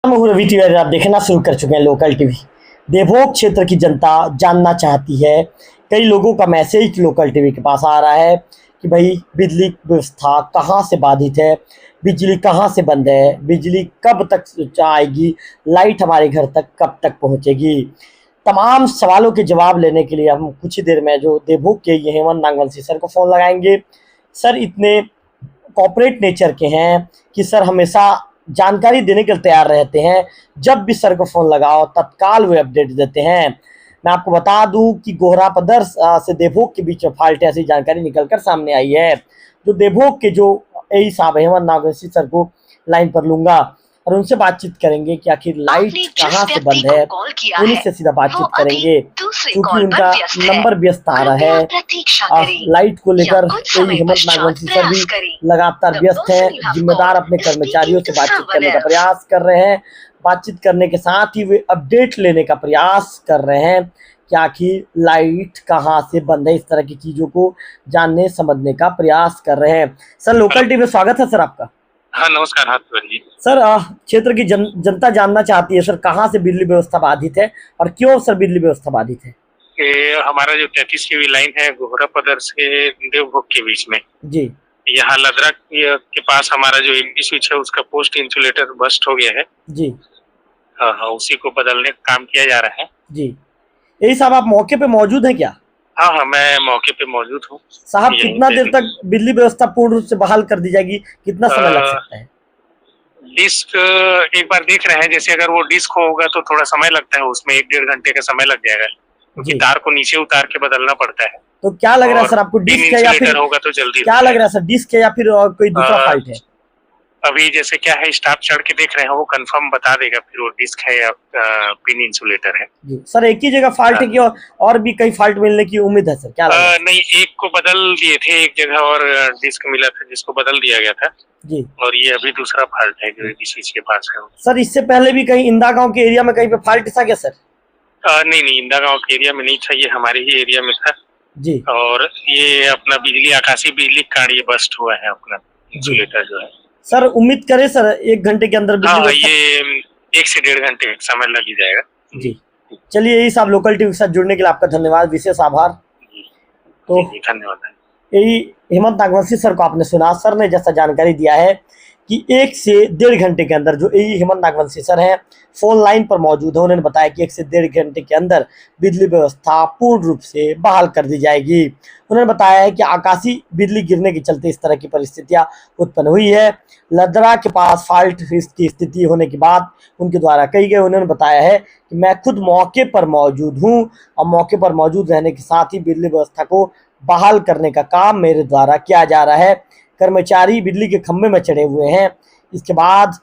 हूँ रवि तिवारी, आप देखना शुरू कर चुके हैं लोकल टीवी। देवभोग क्षेत्र की जनता जानना चाहती है। कई लोगों का मैसेज लोकल टीवी के पास आ रहा है कि भाई बिजली व्यवस्था कहाँ से बाधित है, बिजली कहाँ से बंद है, बिजली कब तक आएगी, लाइट हमारे घर तक कब तक पहुँचेगी। तमाम सवालों के जवाब लेने के लिए हम कुछ ही देर में जो देवभोग के ये हेमंत नागवंशी सर को फ़ोन लगाएंगे। सर इतने कॉपरेट नेचर के हैं कि सर हमेशा जानकारी देने के लिए तैयार रहते हैं। जब भी सर को फ़ोन लगाओ तत्काल वे अपडेट देते हैं। मैं आपको बता दूं कि गोहरा पदर से देवभोग के बीच में फॉल्ट है, ऐसी जानकारी निकलकर सामने आई है। जो देवभोग के जो एई साहब हेमंत नागवंशी सर को लाइन पर लूंगा और उनसे बातचीत करेंगे कि आखिर लाइट कहाँ से बंद है, उन्हीं से सीधा बातचीत करेंगे क्योंकि उनका नंबर व्यस्त आ रहा है। और लाइट को लेकर हेमंत नागवंशी सर भी लगातार व्यस्त हैं। जिम्मेदार अपने कर्मचारियों से बातचीत करने का प्रयास कर रहे हैं। बातचीत करने के साथ ही वे अपडेट लेने का प्रयास कर रहे हैं कि आखिर लाइट कहाँ से बंद है। इस तरह की चीजों को जानने समझने का प्रयास कर रहे हैं। सर लोकल टीवी में स्वागत है सर आपका। हाँ नमस्कार। हाँ जी सर, क्षेत्र की जनता जानना चाहती है सर कहाँ से बिजली व्यवस्था बाधित है और क्यों सर बिजली व्यवस्था बाधित है। हमारा जो 33 केवी लाइन है गोहरा पदर से देवभोग के बीच में जी, यहाँ लदरा के पास हमारा जो एमपी स्विच है उसका पोस्ट इंसुलेटर बस्ट हो गया है जी। हाँ, उसी को बदलने का काम किया जा रहा है जी, यही साहब आप मौके पे मौजूद हैं क्या। हाँ, मैं मौके पे मौजूद हूँ साहब कितना देर तक बिजली व्यवस्था पूर्ण रूप से बहाल कर दी जाएगी, कितना समय लग सकता है। डिस्क एक बार देख रहे हैं, जैसे अगर वो डिस्क होगा तो थोड़ा समय लगता है, उसमें 1-1.5 घंटे का समय लग जाएगा क्योंकि तार को नीचे उतार के बदलना पड़ता है। तो क्या लग रहा है सर आपको, डिस्क है या फिर होगा तो जल्दी क्या लग रहा है सर, डिस्क है या फिर कोई दूसरा फॉल्ट है। अभी जैसे क्या है, स्टाफ चढ़ के देख रहे हैं, वो कंफर्म बता देगा फिर वो डिस्क है या पिन इंसुलेटर है। जी सर, एक ही जगह फॉल्ट है कि और भी कई फॉल्ट मिलने की उम्मीद है सर, क्या लग रहा है। नहीं, एक को बदल दिए थे, एक जगह और डिस्क मिला था जिसको बदल दिया गया था जी, और ये अभी दूसरा फॉल्ट है जो इस चीज के पास है। सर इससे पहले भी कहीं इंदा गांव के एरिया में कहीं पे फॉल्ट था क्या सर। नहीं, इंदा गांव के एरिया में नहीं था, ये हमारे ही एरिया में था जी। और ये अपना बिजली आकाशीय बिजली कार्ड ये बस्ट हुआ है अपना इंसुलेटर जो है। सर उम्मीद करें सर 1 घंटे के अंदर बिजली ये 1 से 1.5 घंटे समय लग ही जाएगा। जी, चलिए यही साहब लोकल टीवी के साथ जुड़ने के लिए आपका धन्यवाद, विशेष आभार। तो धन्यवाद। यही हेमंत नागवंशी सर को आपने सुना। सर ने जैसा जानकारी दिया है कि 1 से 1.5 घंटे के अंदर जो यही हेमंत नागवंशी सर हैं फोन लाइन पर मौजूद है, उन्होंने बताया कि 1 से 1.5 घंटे के अंदर बिजली व्यवस्था पूर्ण रूप से बहाल कर दी जाएगी। उन्होंने बताया है कि आकाशीय बिजली गिरने के चलते इस तरह की परिस्थितियां उत्पन्न हुई है। लदरा के पास फॉल्ट की स्थिति होने के बाद उनके द्वारा कही गई। उन्होंने बताया है कि मैं खुद मौके पर मौजूद हूँ और मौके पर मौजूद रहने के साथ ही बिजली व्यवस्था को बहाल करने का काम मेरे द्वारा किया जा रहा है। कर्मचारी बिजली के खंभे में चढ़े हुए हैं। इसके बाद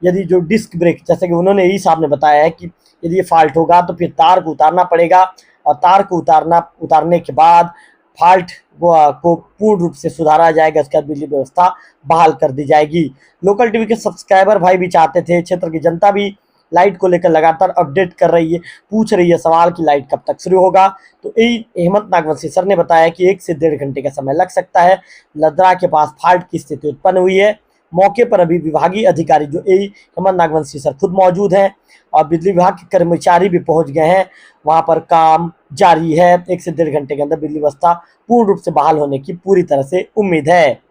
यदि जो डिस्क ब्रेक, जैसे कि उन्होंने यही साहब ने बताया है कि यदि ये फॉल्ट होगा तो फिर तार को उतारना पड़ेगा और तार को उतारने के बाद फॉल्ट को पूर्ण रूप से सुधारा जाएगा। उसके बाद बिजली व्यवस्था बहाल कर दी जाएगी। लोकल टीवी के सब्सक्राइबर भाई भी चाहते थे, क्षेत्र की जनता भी लाइट को लेकर लगातार अपडेट कर रही है, पूछ रही है सवाल कि लाइट कब तक शुरू होगा। तो यही हेमंत नागवंशी सर ने बताया कि 1 से 1.5 घंटे का समय लग सकता है। लदरा के पास फॉल्ट की स्थिति उत्पन्न हुई है। मौके पर अभी विभागीय अधिकारी जो यही हेमंत नागवंशी सर खुद मौजूद हैं और बिजली विभाग के कर्मचारी भी पहुंच गए हैं। वहां पर काम जारी है। 1 से 1.5 घंटे के अंदर बिजली व्यवस्था पूर्ण रूप से बहाल होने की पूरी तरह से उम्मीद है।